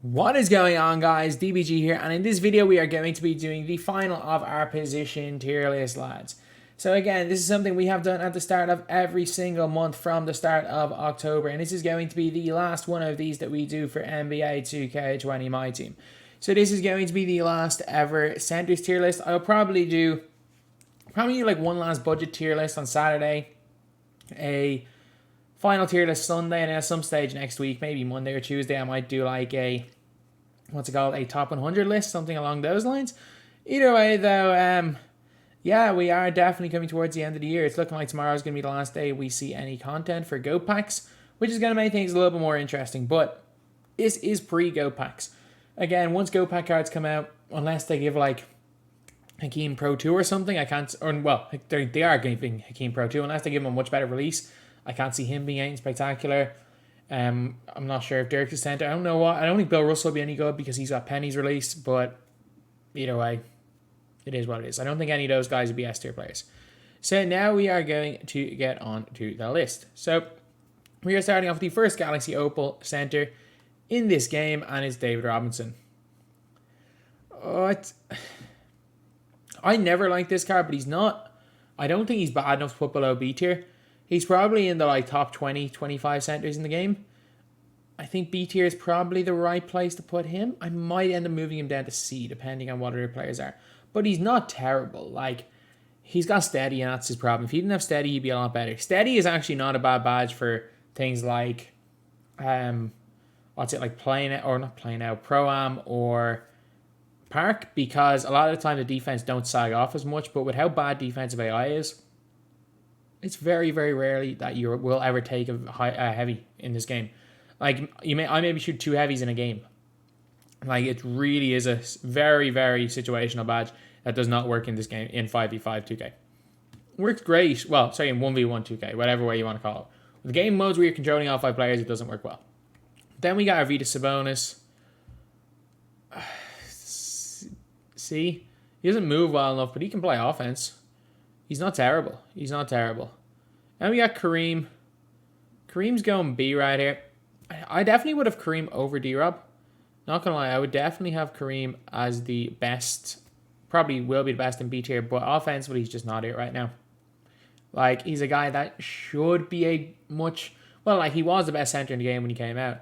What is going on, guys? DBG here, and in this video we are going to be doing the final of our position tier list, lads. So again, this is something we have done at the start of every single month from the start of October, and this is going to be the last one of these that we do for NBA 2K20 MyTEAM. So this is going to be the last ever centers tier list. I'll probably do like one last budget tier list on Saturday, a final tier list Sunday, and then at some stage next week, maybe Monday or Tuesday, I might do like a a top 100 list, something along those lines. Either way, though, yeah, we are definitely coming towards the end of the year. It's looking like tomorrow's going to be the last day we see any content for Go Packs, which is going to make things a little bit more interesting. But this is pre-Go Packs. Again, once Go Pack cards come out, unless they give like Hakeem Pro 2 or something, I can't, or well, they are giving Hakeem Pro 2, unless they give him a much better release. I can't see him being anything spectacular. I'm not sure if Dirk is center. I don't know what. I don't think Bill Russell will be any good because he's got Penny's release, but either way, it is what it is. I don't think any of those guys will be S tier players. So now we are going to get on to the list. So we are starting off with the first Galaxy Opal center in this game, and it's David Robinson. I never liked this card, but he's not. I don't think he's bad enough to put below B tier. He's probably in the like top 20, 25 centers in the game. I think B tier is probably the right place to put him. I might end up moving him down to C, depending on what other players are. But he's not terrible. Like, he's got steady, and that's his problem. If he didn't have steady, he'd be a lot better. Steady is actually not a bad badge for things like, like playing it, or not playing out, Pro-Am or Park, because a lot of the time the defense don't sag off as much. But with how bad defensive AI is, it's very, very rarely that you will ever take a heavy in this game. Like, I maybe shoot 2 heavies in a game. Like, it really is a very, very situational badge that does not work in this game in 5v5 2K. Works great. Well, sorry, in 1v1 2K, whatever way you want to call it. With the game modes where you're controlling all 5 players, it doesn't work well. Then we got our Vita Sabonis. See? He doesn't move well enough, but he can play offense. He's not terrible. He's not terrible. And we got Kareem. Kareem's going B right here. I definitely would have Kareem over D-Rob. Not going to lie, I would definitely have Kareem as the best. Probably will be the best in B tier, but offensively, he's just not it right now. Like, he's a guy that should be he was the best center in the game when he came out.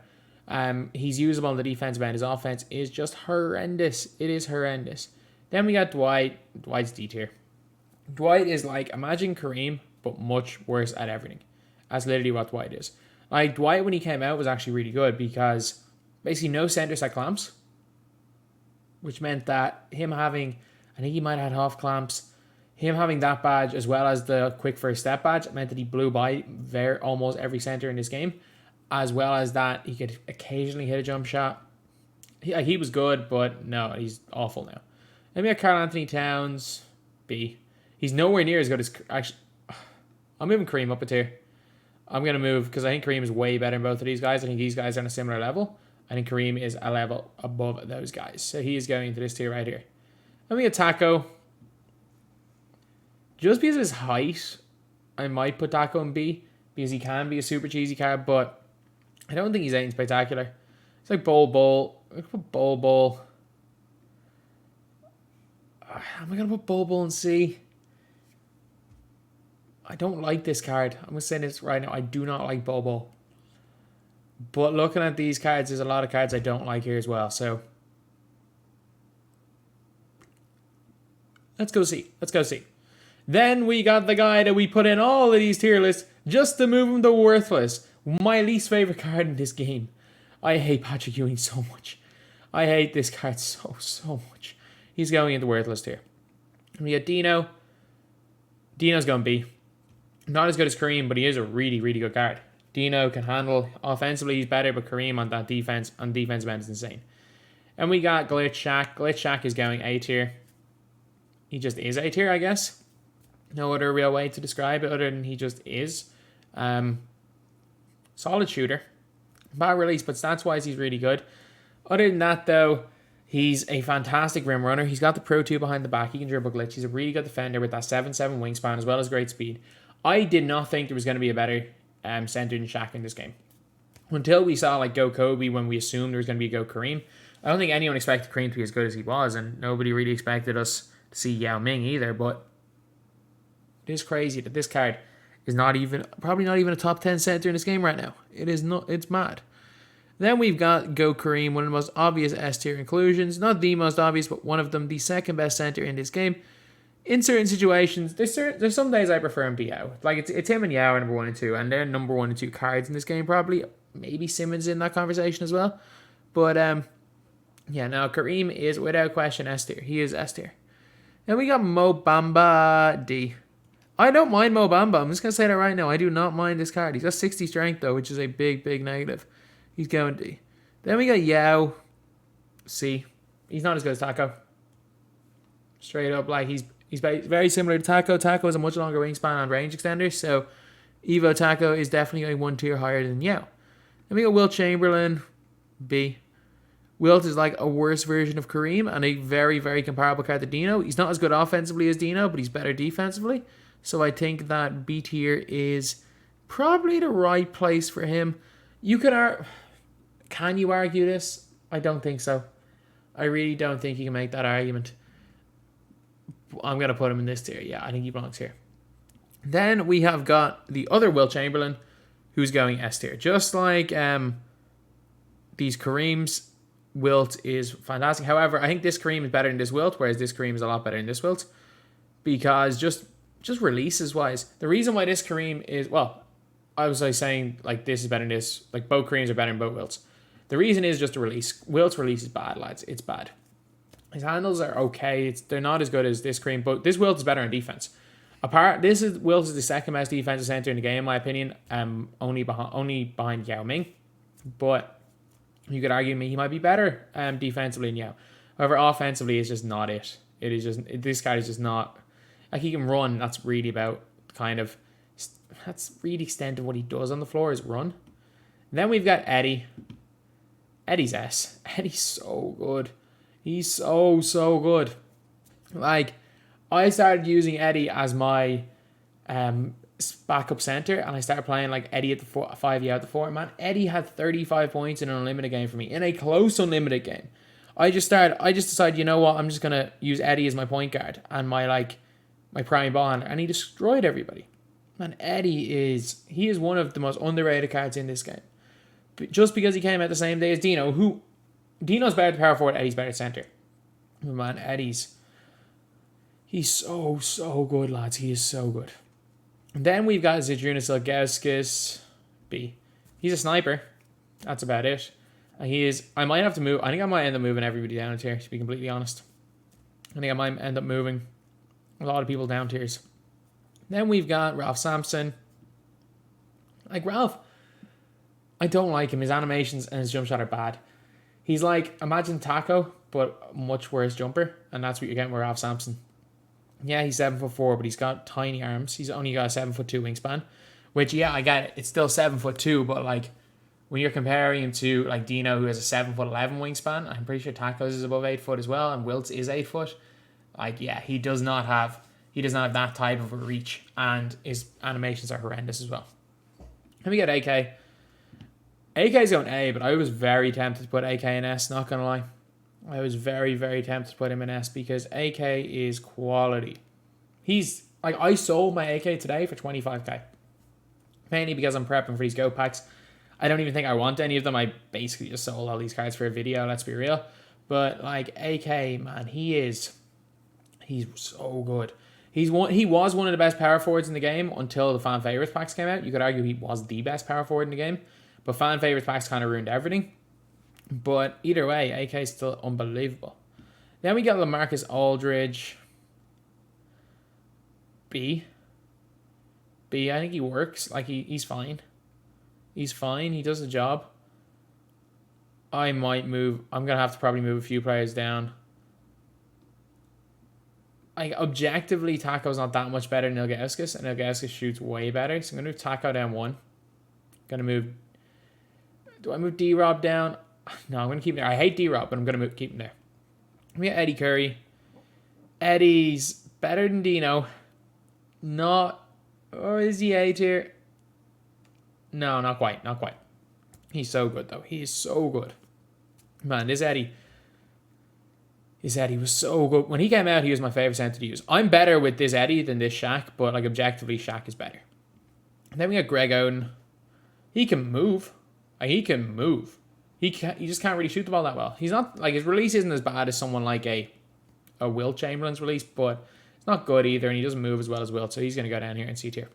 He's usable on the defensive end. His offense is just horrendous. It is horrendous. Then we got Dwight. Dwight's D tier. Dwight is like, imagine Kareem, but much worse at everything. That's literally what Dwight is. Like, Dwight, when he came out, was actually really good because basically no center set clamps, which meant that him having, I think he might have had half clamps, him having that badge as well as the quick first step badge meant that he blew by almost every center in this game, as well as that he could occasionally hit a jump shot. He was good, but no, he's awful now. Then we have Karl Anthony Towns, B. He's nowhere near as good as... Actually, I'm moving Kareem up a tier. I'm going to move because I think Kareem is way better than both of these guys. I think these guys are on a similar level. I think Kareem is a level above those guys. So he is going into this tier right here. Then we get Taco. Just because of his height, I might put Taco in B because he can be a super cheesy card, but I don't think he's anything spectacular. It's like Bol. I'm going to put Bol. Am I going to put Bol in C? I don't like this card. I'm going to say this right now. I do not like Bol. But looking at these cards, there's a lot of cards I don't like here as well. So let's go see. Then we got the guy that we put in all of these tier lists just to move him to worthless. My least favorite card in this game. I hate Patrick Ewing so much. I hate this card so much. He's going into worthless tier. We got Dino. Dino's going B. Not as good as Kareem, but he is a really, really good card. Dino can handle offensively, he's better, but Kareem on that defensive end is insane. And we got Glitch Shack. Glitch Shack is going A tier. He just is A tier, I guess. No other real way to describe it other than he just is. Solid shooter. Bad release, but stats-wise, he's really good. Other than that, though, he's a fantastic rim runner. He's got the Pro 2 behind the back. He can dribble glitch. He's a really good defender with that 7'7" wingspan as well as great speed. I did not think there was going to be a better center than Shaq in this game. until we saw like Go Kobe when we assumed there was going to be Go Kareem. I don't think anyone expected Kareem to be as good as he was, and nobody really expected us to see Yao Ming either. But it is crazy that this card is probably not even a top 10 center in this game right now. It is not. It's mad. Then we've got Go Kareem, one of the most obvious S tier inclusions. Not the most obvious, but one of them, the second best center in this game. In certain situations, there's some days I prefer him to Yao. Like, it's him and Yao are number 1 and 2, and they're number 1 and 2 cards in this game, probably. Maybe Simmons in that conversation as well. But, yeah, now Kareem is, without question, S tier. He is S tier. Then we got Mo Bamba D. I don't mind Mo Bamba. I'm just going to say that right now. I do not mind this card. He's got 60 strength, though, which is a big, big negative. He's going D. Then we got Yao C. He's not as good as Taco. Straight up, like, he's very similar to Taco. Taco has a much longer wingspan and range extender, so Evo Taco is definitely a 1 tier higher than Yao. Then we got Wilt Chamberlain, B. Wilt is like a worse version of Kareem and a very, very comparable card to Dino. He's not as good offensively as Dino, but he's better defensively. So I think that B tier is probably the right place for him. Can you argue this? I don't think so. I really don't think you can make that argument. I'm going to put him in this tier. Yeah, I think he belongs here. Then we have got the other Wilt Chamberlain, who's going S tier. Just like these Kareems, Wilt is fantastic. However, I think this Kareem is better than this Wilt, whereas this Kareem is a lot better than this Wilt. Because just releases-wise, the reason why this Kareem is... Well, I was like saying, like, this is better than this. Like, both Kareems are better than both Wilts. The reason is just the release. Wilt's release is bad, lads. It's bad. His handles are okay. They're not as good as this Kareem, but this Wilt is better on defense. Wilt is the second best defensive center in the game, in my opinion. Only behind Yao Ming. But you could argue he might be better defensively than Yao. However, offensively, it's just not it. This guy is just not... Like, he can run. That's really about that's really the extent of what he does on the floor is run. And then we've got Eddie. Eddie's S. Eddie's so good. He's so good. Like, I started using Eddie as my backup center, and I started playing like Eddie at the 5 at the 4. Man, Eddie had 35 points in an unlimited game for me. In a close unlimited game. I just decided, you know what, I'm just gonna use Eddie as my point guard and my prime ball handler, and he destroyed everybody. Man, Eddie is one of the most underrated cards in this game. But just because he came out the same day as Dino, Dino's better at power forward, Eddie's better at center. Man, he's so good, lads. He is so good. And then we've got Zydrunas Ilgauskas B. He's a sniper. That's about it. And I might have to move. I think I might end up moving everybody down a tier, to be completely honest. I think I might end up moving a lot of people down tiers. Then we've got Ralph Sampson. Like, Ralph, I don't like him. His animations and his jump shot are bad. He's like, imagine Taco, but much worse jumper. And that's what you're getting with Ralph Sampson. Yeah, he's 7'4", but he's got tiny arms. He's only got a 7'2" wingspan. Which, yeah, I get it. It's still 7'2", but like, when you're comparing him to like Dino, who has a 7'11" wingspan, I'm pretty sure Tacos is above 8 foot as well, and Wiltz is 8 foot. Like, yeah, he does not have that type of a reach, and his animations are horrendous as well. Let me get AK. AK's going A, but I was very tempted to put AK in S, not gonna lie. I was very, very tempted to put him in S because AK is quality. He's like, I sold my AK today for 25k. Mainly because I'm prepping for these go packs. I don't even think I want any of them. I basically just sold all these cards for a video, let's be real. But like, AK, man, he's so good. He was one of the best power forwards in the game until the fan favorites packs came out. You could argue he was the best power forward in the game, but fan favorites packs kind of ruined everything. But either way, AK is still unbelievable. Then we got Lamarcus Aldridge. B. I think he works. Like, he's fine. He's fine. He does the job. I might move. I'm going to have to probably move a few players down. Like, objectively, Taco's not that much better than Ilgauskas, and Ilgauskas shoots way better. So I'm going to move Taco down 1. Going to move... Do I move D-Rob down? No, I'm going to keep him there. I hate D-Rob, but I'm going to keep him there. We got Eddie Curry. Eddie's better than Dino. Not... Or is he A tier? No, not quite. He's so good, though. He is so good. Man, this Eddie was so good. When he came out, he was my favorite center to use. I'm better with this Eddie than this Shaq, but like objectively, Shaq is better. And then we got Greg Oden. He can move. Like, he can move. He just can't really shoot the ball that well. He's not, like, his release isn't as bad as someone like a Wilt Chamberlain's release, but it's not good either, and he doesn't move as well as Wilt, so he's going to go down here in C tier.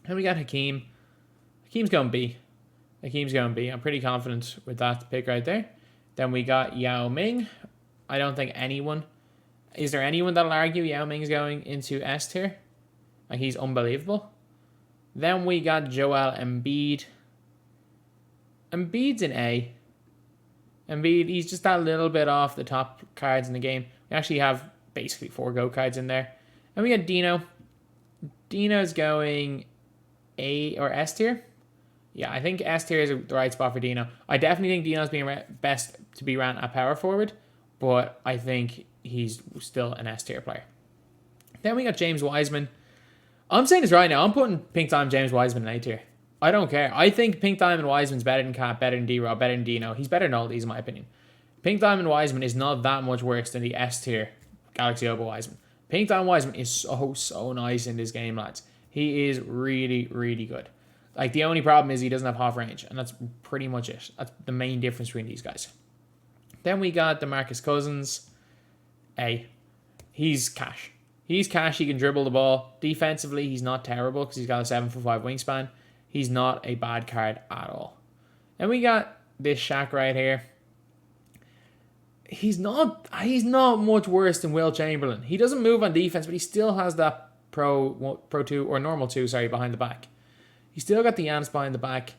And we got Hakeem. Hakeem's going B. Hakeem's going B. I'm pretty confident with that pick right there. Then we got Yao Ming. I don't think anyone... Is there anyone that'll argue Yao Ming's going into S tier? Like, he's unbelievable. Then we got Joel Embiid. Embiid's in A. Embiid, he's just that little bit off the top cards in the game. We actually have basically 4 GOAT cards in there. And we got Dino. Dino's going A or S tier. Yeah, I think S tier is the right spot for Dino. I definitely think Dino's being best to be ran at power forward, but I think he's still an S tier player. Then we got James Wiseman. I'm saying this right now. I'm putting Pink Diamond James Wiseman in A tier. I don't care. I think Pink Diamond Wiseman's better than Cat, better than D-Rob, better than Dino. He's better than all these, in my opinion. Pink Diamond Wiseman is not that much worse than the S tier Galaxy Opal Wiseman. Pink Diamond Wiseman is so nice in this game, lads. He is really, really good. Like, the only problem is he doesn't have half range, and that's pretty much it. That's the main difference between these guys. Then we got DeMarcus Cousins. A. He's cash. He's cash. He can dribble the ball. Defensively, he's not terrible because he's got a 7'5" wingspan. He's not a bad card at all. And we got this Shaq right here. He's not much worse than Wilt Chamberlain. He doesn't move on defense, but he still has that Pro 2 or normal 2, behind the back. He's still got the Yance behind the back.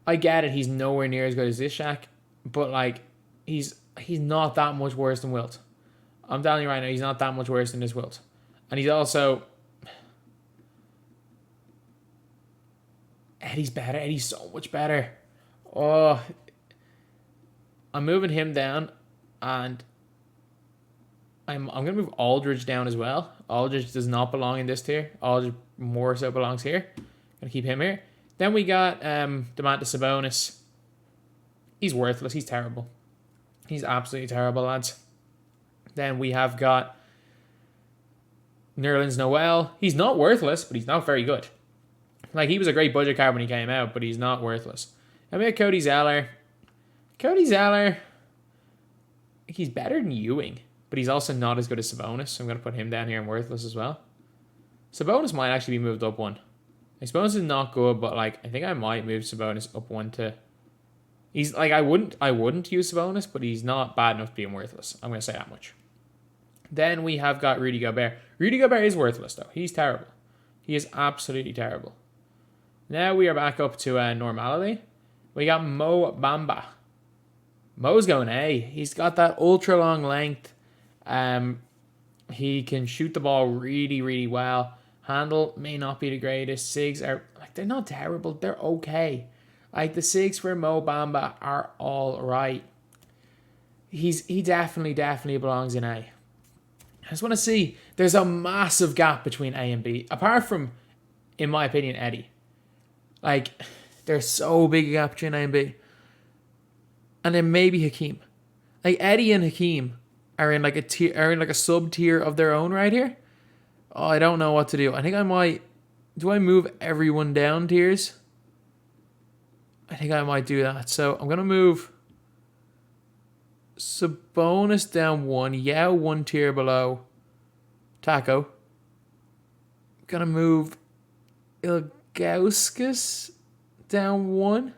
I get it. He's nowhere near as good as this Shaq, but like he's not that much worse than Wilt. I'm telling you right now, he's not that much worse than this Wilt. And he's also... Eddie's better. Eddie's so much better. Oh, I'm moving him down, and I'm going to move Aldridge down as well. Aldridge does not belong in this tier. Aldridge more so belongs here. Going to keep him here. Then we got Domantas Sabonis. He's worthless. He's terrible. He's absolutely terrible, lads. Then we have got Nerlens Noel. He's not worthless, but he's not very good. Like, he was a great budget card when he came out, but he's not worthless. And we have Cody Zeller. Cody Zeller, he's better than Ewing, but he's also not as good as Sabonis, so I'm going to put him down here in worthless as well. Sabonis might actually be moved up 1. Like, Sabonis is not good, but like I think I might move Sabonis up 1 to... He's like, I wouldn't use Sabonis, but he's not bad enough to be worthless. I'm going to say that much. Then we have got Rudy Gobert. Rudy Gobert is worthless, though. He's terrible. He is absolutely terrible. Now we are back up to normality. We got Mo Bamba. Mo's going A. He's got that ultra long length. He can shoot the ball really, really well. Handle may not be the greatest. Sigs are like, they're not terrible. They're okay. Like, the Sigs for Mo Bamba are all right. He definitely belongs in A. I just want to see. There's a massive gap between A and B. Apart from, in my opinion, Eddie. Like, there's so big a gap between A and B. And then maybe Hakeem. Like, Eddie and Hakeem are in like a sub tier of their own right here. Oh, I don't know what to do. I think I might... Do I move everyone down tiers? I think I might do that. So I'm going to move Sabonis down 1. Yao 1 tier below Taco. I'm going to move Ilgauskas down 1.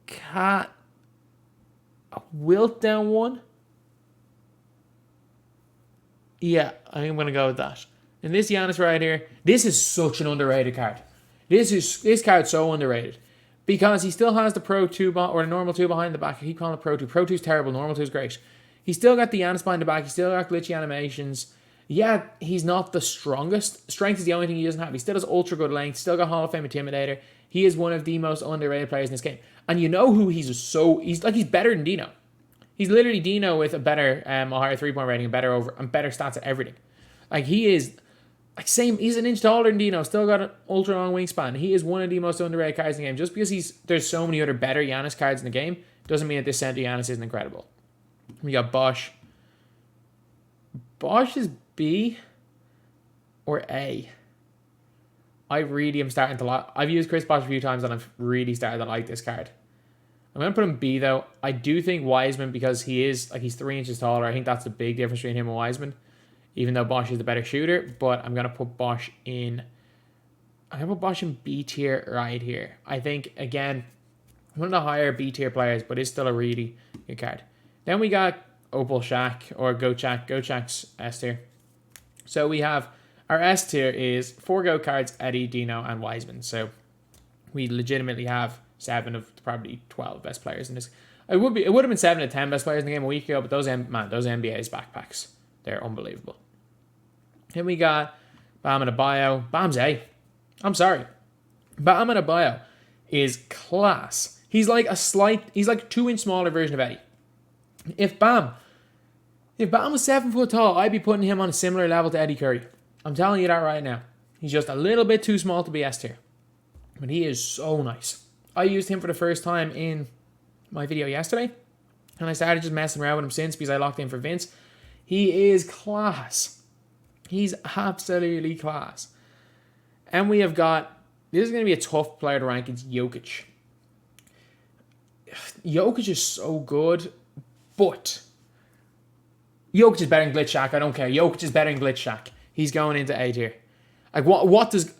Cat Wilt down 1. Yeah, I think I'm going to go with that. And this Giannis right here, this is such an underrated card. This card's so underrated. Because he still has the Pro 2 or the normal 2 behind the back. I keep calling it Pro 2. Pro 2 is terrible. Normal 2 is great. He's still got the Giannis behind the back. He's still got glitchy animations. Yeah, he's not the strongest. Strength is the only thing he doesn't have. He still has ultra good length. Still got Hall of Fame Intimidator. He is one of the most underrated players in this game. And you know who he's better than Dino. He's literally Dino with a better, a higher 3-point rating, and better stats at everything. Like, he is Like same, he's an inch taller than Dino, still got an ultra long wingspan. He is one of the most underrated cards in the game. Just because there's so many other better Giannis cards in the game, doesn't mean that this center Giannis isn't incredible. We got Bosch. Bosch is B or A. I really am starting to like. I've used Chris Bosch a few times and I've really started to like this card. I'm going to put him B though. I do think Wiseman, because he's 3 inches taller, I think that's the big difference between him and Wiseman. Even though Bosch is the better shooter, but I'm going to put Bosch in. I'm going to put Bosch in B tier right here. I think, again, one of the higher B tier players, but it's still a really good card. Then we got Opal Shack or Goat Shack. Goat Shack's S tier. So we have our S tier is 4 GOAT cards, Eddie, Dino, and Wiseman. So we legitimately have 7 of probably 12 best players in this. It would have been 7 to 10 best players in the game a week ago, but those NBA's backpacks, they're unbelievable. Then we got Bam Adebayo. Bam's A. I'm sorry. Bam Adebayo is class. He's like a 2-inch smaller version of Eddie. If Bam was 7 foot tall, I'd be putting him on a similar level to Eddie Curry. I'm telling you that right now. He's just a little bit too small to be S tier. But he is so nice. I used him for the first time in my video yesterday. And I started just messing around with him since because I locked in for Vince. He is class. He's absolutely class. And we have got, this is going to be a tough player to rank. It's Jokic. Jokic is so good, but Jokic is better than Glitch Shack. I don't care. Jokic is better than Glitch Shack. He's going into A tier. Like, what does...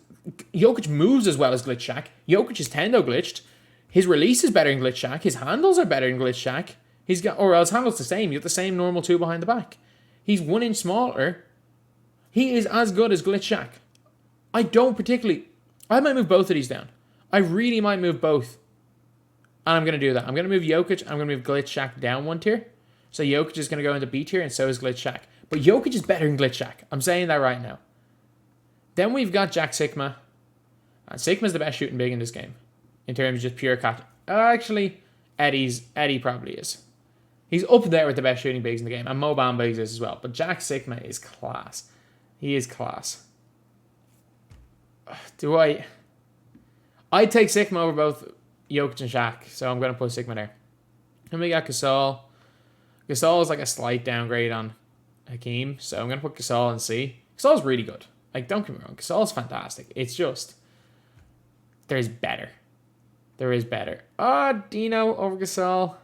Jokic moves as well as Glitch Shack. Jokic is Tendo glitched. His release is better than Glitch Shack. His handles are better than Glitch Shack. Or else handles the same. You have the same normal 2 behind the back. He's 1 inch smaller. He is as good as Glitch Shack. I might move both of these down. I really might move both. And I'm going to do that. I'm going to move Jokic. I'm going to move Glitch Shack down 1 tier. So Jokic is going to go into B tier, and so is Glitch Shack. But Jokic is better than Glitch Shack. I'm saying that right now. Then we've got Jack Sigma. And Sigma's the best shooting big in this game. In terms of just pure cat. Actually, Eddie probably is. He's up there with the best shooting bigs in the game. And Mo Bamba exists as well. But Jack Sigma is class. He is class. I'd take Sigma over both Jokic and Shaq. So I'm going to put Sigma there. Then we got Gasol. Gasol is like a slight downgrade on Hakeem. So I'm going to put Gasol in C. Gasol's really good. Like, don't get me wrong. Gasol's fantastic. It's just, there's better. There is better. Dino over Gasol.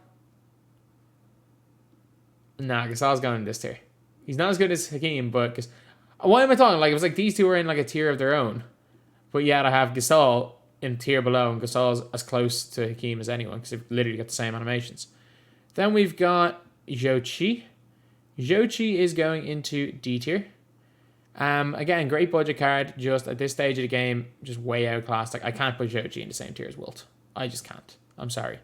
Nah, Gasol's going in this tier. He's not as good as Hakeem, but... Why am I talking? Like, it was like these two were in like a tier of their own. But yet I have Gasol in tier below, and Gasol's as close to Hakeem as anyone, because they've literally got the same animations. Then we've got Jochi. Jochi is going into D tier. Again, great budget card. Just at this stage of the game, just way outclassed. Like, I can't put Jochi in the same tier as Wilt. I just can't. I'm sorry.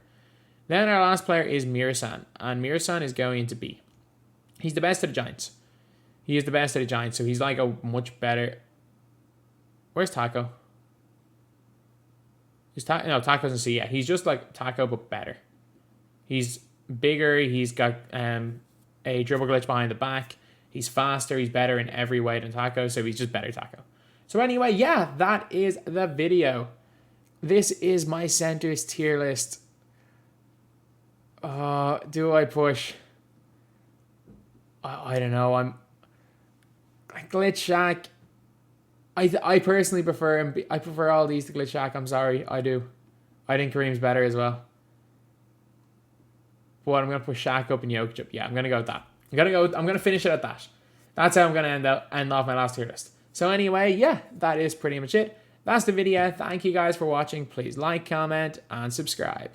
Then our last player is Mirasan, and Mirasan is going into B. He's the best of the Giants. He is the best of the Giants, so he's like a much better... Where's Taco? Taco's in C, yeah. He's just like Taco, but better. He's bigger, he's got a dribble glitch behind the back. He's faster, he's better in every way than Taco, so he's just better Taco. So anyway, yeah, that is the video. This is my centers tier list. Do I push? I don't know. I'm Glitch Shack. I personally prefer him. I prefer all these to Glitch Shack. I'm sorry, I do. I think Kareem's better as well. But I'm gonna push Shaq up and Jokic up. Yeah, I'm gonna go with that. I'm gonna finish it at that. That's how I'm gonna end off my last tier list. So anyway, yeah, that is pretty much it. That's the video. Thank you guys for watching. Please like, comment, and subscribe.